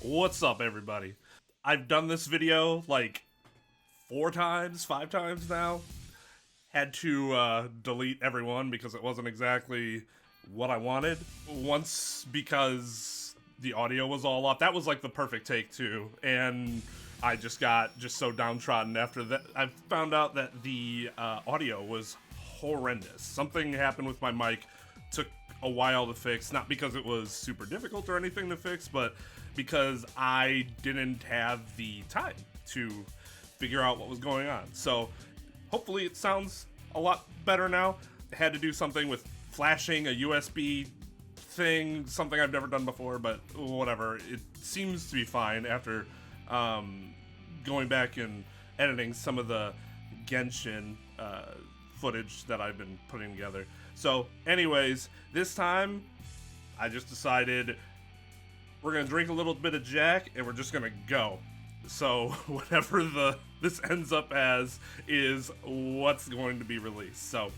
What's up, everybody? I've done this video like 5 times now. Had to delete everyone because it wasn't exactly what I wanted. Once because the audio was all off. That was like the perfect take too, and I just got so downtrodden after that. I found out that the audio was horrendous. Something happened with my mic. Took a while to fix, not because it was super difficult or anything to fix, but because I didn't have the time to figure out what was going on. So hopefully it sounds a lot better now. I had to do something with flashing a USB thing, something I've never done before, but whatever. It seems to be fine after going back and editing some of the Genshin footage that I've been putting together. So this time I just decided we're gonna drink a little bit of Jack and we're just gonna go. So whatever this ends up as is what's going to be released. So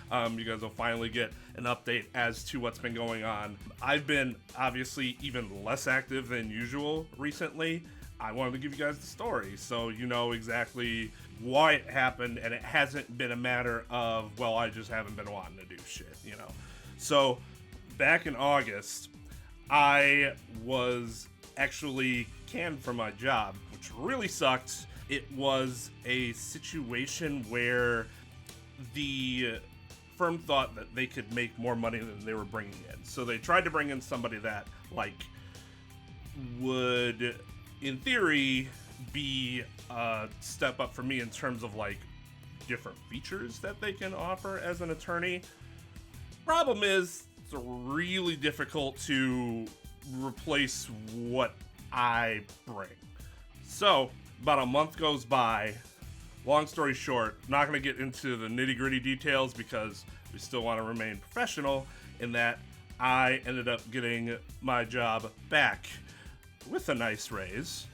you guys will finally get an update as to what's been going on. I've been obviously even less active than usual recently. I wanted to give you guys the story so you know exactly why it happened, and it hasn't been a matter of, well, I just haven't been wanting to do shit, you know. So back in August, I was actually canned from my job, which really sucked. It was a situation where the firm thought that they could make more money than they were bringing in. So they tried to bring in somebody that, like, would, in theory, be a step up for me in terms of, like, different features that they can offer as an attorney. Problem is, it's really difficult to replace what I bring. So, about a month goes by. Long story short, not going to get into the nitty-gritty details because we still want to remain professional, in that I ended up getting my job back with a nice raise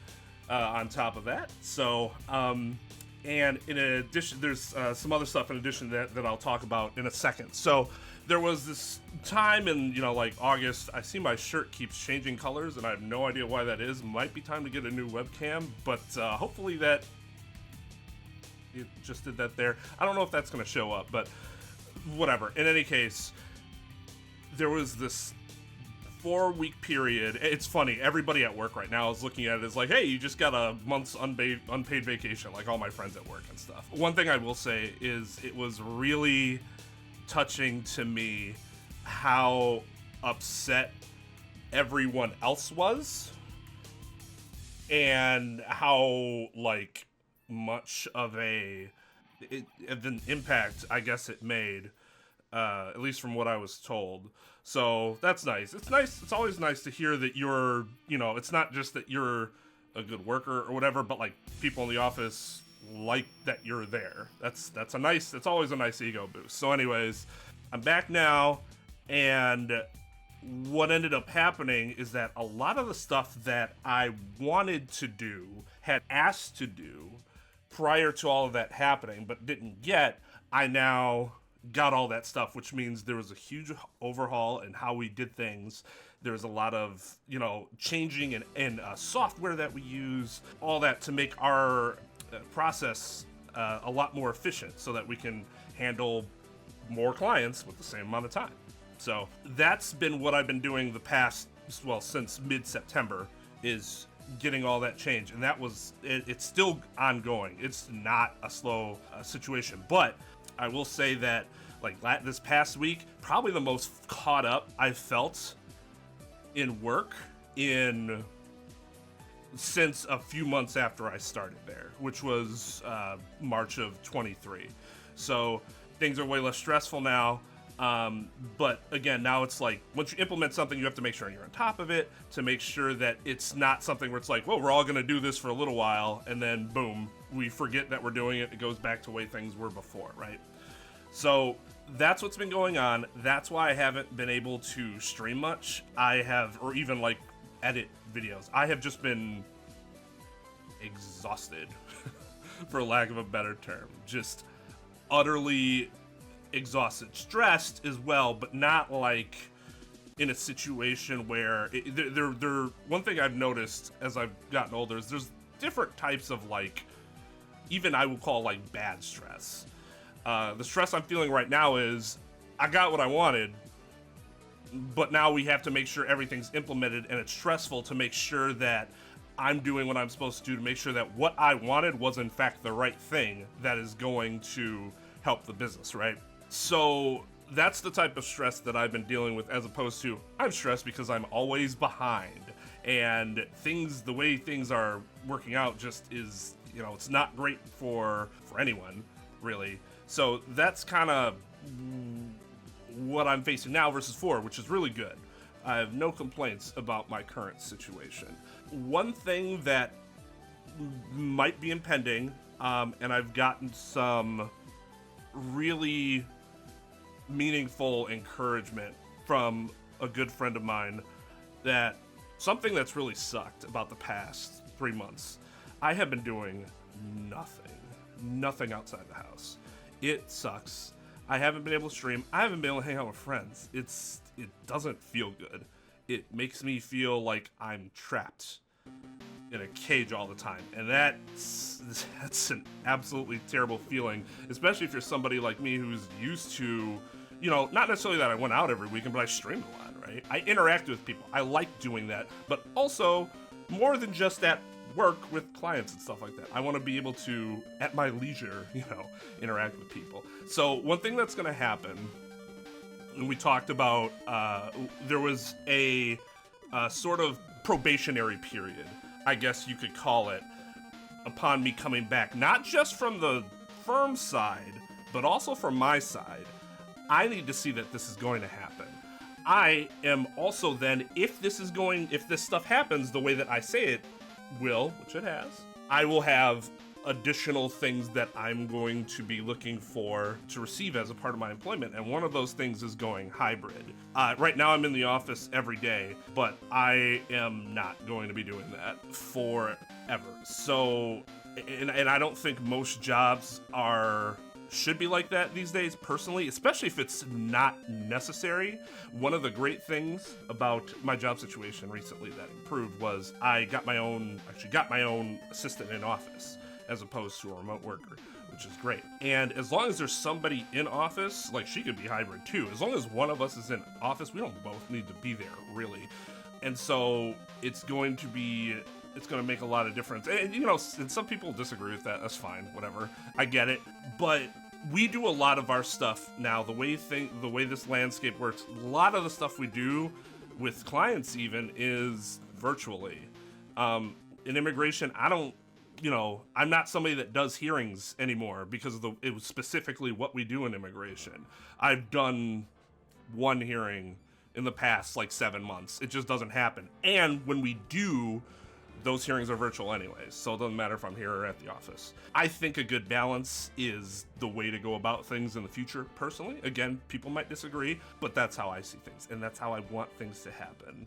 on top of that. So, and in addition, there's some other stuff in addition to that I'll talk about in a second. So there was this time in, like August, I see my shirt keeps changing colors and I have no idea why that is. Might be time to get a new webcam, but hopefully that it just did that there. I don't know if that's going to show up, but whatever. In any case, there was this 4-week period. It's funny, everybody at work right now is looking at it as like, hey, you just got a month's unpaid vacation, like all my friends at work and stuff. One thing I will say is it was really touching to me how upset everyone else was and how, like, much of an impact I guess it made, at least from what I was told. So that's nice. It's nice. It's always nice to hear that you're, it's not just that you're a good worker or whatever, but like people in the office like that you're there. That's always a nice ego boost. So anyways, I'm back now, and what ended up happening is that a lot of the stuff that I wanted to do, had asked to do prior to all of that happening, but didn't get, I now got all that stuff, which means there was a huge overhaul in how we did things. There's a lot of, changing in software that we use, all that to make our process a lot more efficient so that we can handle more clients with the same amount of time. So that's been what I've been doing the past, since mid-September, is getting all that change, and that was it's still ongoing. It's not a slow situation, but I will say that, like, this past week, probably the most caught up I've felt in work since a few months after I started there, which was March of 23. So things are way less stressful now. But again, now it's like, once you implement something, you have to make sure you're on top of it to make sure that it's not something where it's like, well, we're all going to do this for a little while, and then boom, we forget that we're doing it. It goes back to the way things were before, right? So that's what's been going on. That's why I haven't been able to stream much. Or even like edit videos. I have just been exhausted, for lack of a better term. Just utterly exhausted, stressed as well, but not like in a situation where they're one thing I've noticed as I've gotten older is there's different types of like, even I would call like bad stress. The stress I'm feeling right now is I got what I wanted, but now we have to make sure everything's implemented, and it's stressful to make sure that I'm doing what I'm supposed to do to make sure that what I wanted was in fact the right thing that is going to help the business, right? So that's the type of stress that I've been dealing with, as opposed to I'm stressed because I'm always behind, and the way things are working out just is, it's not great for anyone, really. So that's kind of what I'm facing now versus before, which is really good. I have no complaints about my current situation. One thing that might be impending, and I've gotten some really meaningful encouragement from a good friend of mine, that something that's really sucked about the past 3 months, I have been doing nothing outside the house. It sucks. I haven't been able to stream. I haven't been able to hang out with friends. It doesn't feel good. It makes me feel like I'm trapped in a cage all the time, and that's an absolutely terrible feeling, especially if you're somebody like me who's used to, not necessarily that I went out every weekend, but I streamed a lot, right? I interact with people. I like doing that, but also more than just at work with clients and stuff like that. I want to be able to, at my leisure, interact with people. So one thing that's going to happen, and we talked about, there was a sort of probationary period, I guess you could call it, upon me coming back, not just from the firm side, but also from my side. I need to see that this is going to happen. I am also then, if this stuff happens the way that I say it will, which it has, I will have additional things that I'm going to be looking for to receive as a part of my employment, and one of those things is going hybrid. Right now I'm in the office every day, but I am not going to be doing that forever. So, and I don't think most jobs should be like that these days, personally, especially if it's not necessary. One of the great things about my job situation recently that improved was I got my own assistant in office, as opposed to a remote worker, which is great. And as long as there's somebody in office, like, she could be hybrid too. As long as one of us is in office, we don't both need to be there, really. And so it's going to make a lot of difference. And, and some people disagree with that. That's fine, whatever. I get it. But we do a lot of our stuff now, the way this landscape works, a lot of the stuff we do with clients even is virtually. In immigration, I'm not somebody that does hearings anymore because it was specifically what we do in immigration. I've done one hearing in the past, 7 months. It just doesn't happen. And when we do, those hearings are virtual anyways, so it doesn't matter if I'm here or at the office. I think a good balance is the way to go about things in the future, personally. Again, people might disagree, but that's how I see things, and that's how I want things to happen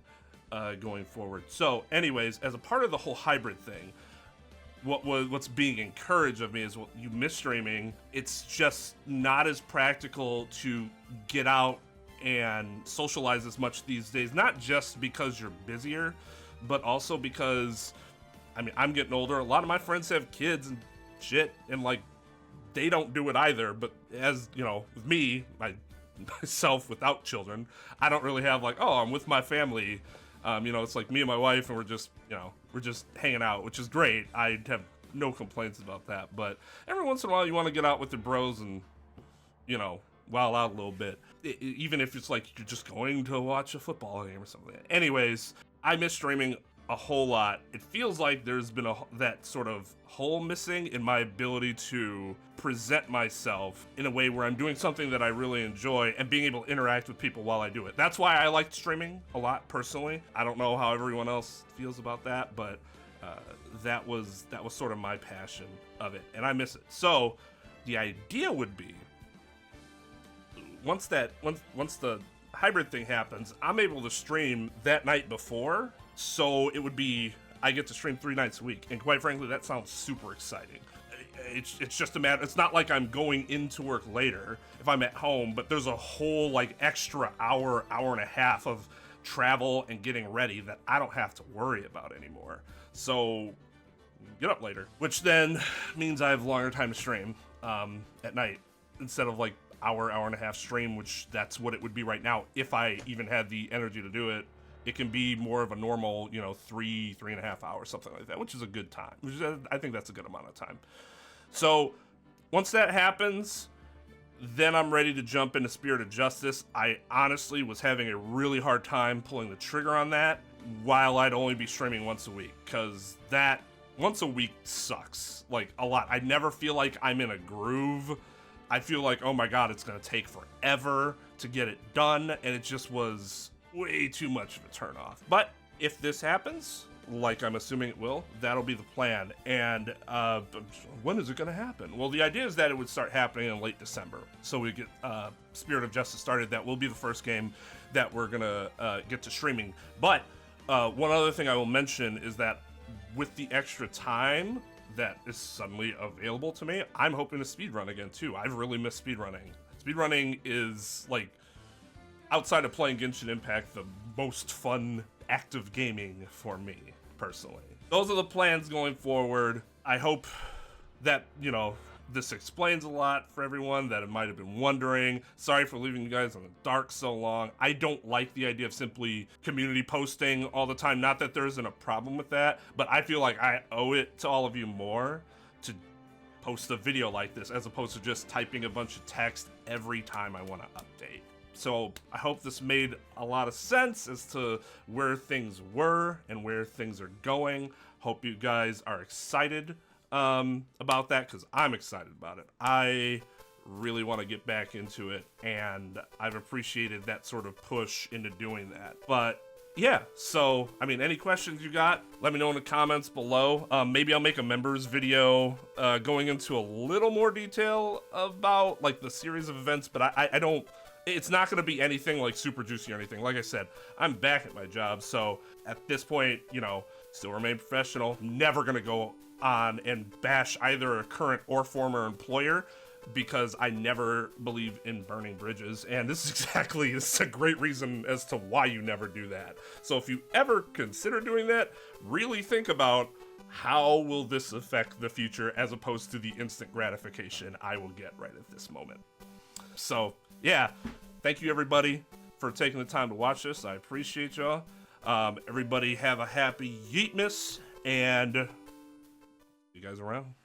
going forward. So anyways, as a part of the whole hybrid thing, what's being encouraged of me is, you miss streaming. It's just not as practical to get out and socialize as much these days, not just because you're busier, but also because, I'm getting older. A lot of my friends have kids and shit, and they don't do it either. But as with me, myself without children, I don't really have I'm with my family. It's like me and my wife, and we're just hanging out, which is great. I have no complaints about that. But every once in a while, you want to get out with your bros and, wild out a little bit. Even if it's you're just going to watch a football game or something. Anyways, I miss streaming a whole lot. It feels like there's been that sort of hole missing in my ability to present myself in a way where I'm doing something that I really enjoy and being able to interact with people while I do it. That's why I liked streaming a lot, personally. I don't know how everyone else feels about that, but that was sort of my passion of it, and I miss it. So the idea would be, once the hybrid thing happens, I'm able to stream that night before, so it would be, I get to stream 3 nights a week, and quite frankly, that sounds super exciting. it's just a matter. It's not like I'm going into work later if I'm at home, but there's a whole like extra hour and a half of travel and getting ready that I don't have to worry about anymore. So get up later, which then means I have longer time to stream at night instead of like hour and a half stream, which that's what it would be right now if I even had the energy to do it. It can be more of a normal, you know, 3.5 hours, something like that, which is a good time. I think that's a good amount of time. So once that happens, then I'm ready to jump into Spirit of Justice. I honestly was having a really hard time pulling the trigger on that while I'd only be streaming once a week, because that once a week sucks, like, a lot. I never feel like I'm in a groove. I feel like, oh my god, it's gonna take forever to get it done, and it just was way too much of a turnoff. But if this happens, like I'm assuming it will, that'll be the plan. And when is it gonna happen? Well, the idea is that it would start happening in late December. So we get Spirit of Justice started. That will be the first game that we're gonna get to streaming. But one other thing I will mention is that with the extra time that is suddenly available to me, I'm hoping to speedrun again too. I've really missed speedrunning. Speedrunning is, like, outside of playing Genshin Impact, the most fun active gaming for me, personally. Those are the plans going forward. I hope that, you know, this explains a lot for everyone that it might have been wondering. Sorry for leaving you guys in the dark so long. I don't like the idea of simply community posting all the time. Not that there isn't a problem with that, but I feel like I owe it to all of you more to post a video like this as opposed to just typing a bunch of text every time I want to update. So I hope this made a lot of sense as to where things were and where things are going. Hope you guys are excited about that, because I'm excited about it. I really want to get back into it, and I've appreciated that sort of push into doing that. But yeah, so, I mean, any questions you got, let me know in the comments below. Maybe I'll make a members video going into a little more detail about, like, the series of events, but I don't... It's not going to be anything, like, super juicy or anything. Like I said, I'm back at my job, so at this point, you know, still remain professional. Never going to go on and bash either a current or former employer, because I never believe in burning bridges, and this is a great reason as to why you never do that. So if you ever consider doing that, really think about how will this affect the future as opposed to the instant gratification I will get right at this moment. So yeah, thank you everybody for taking the time to watch this. I appreciate y'all. Everybody have a happy Yeetmas, and you guys around.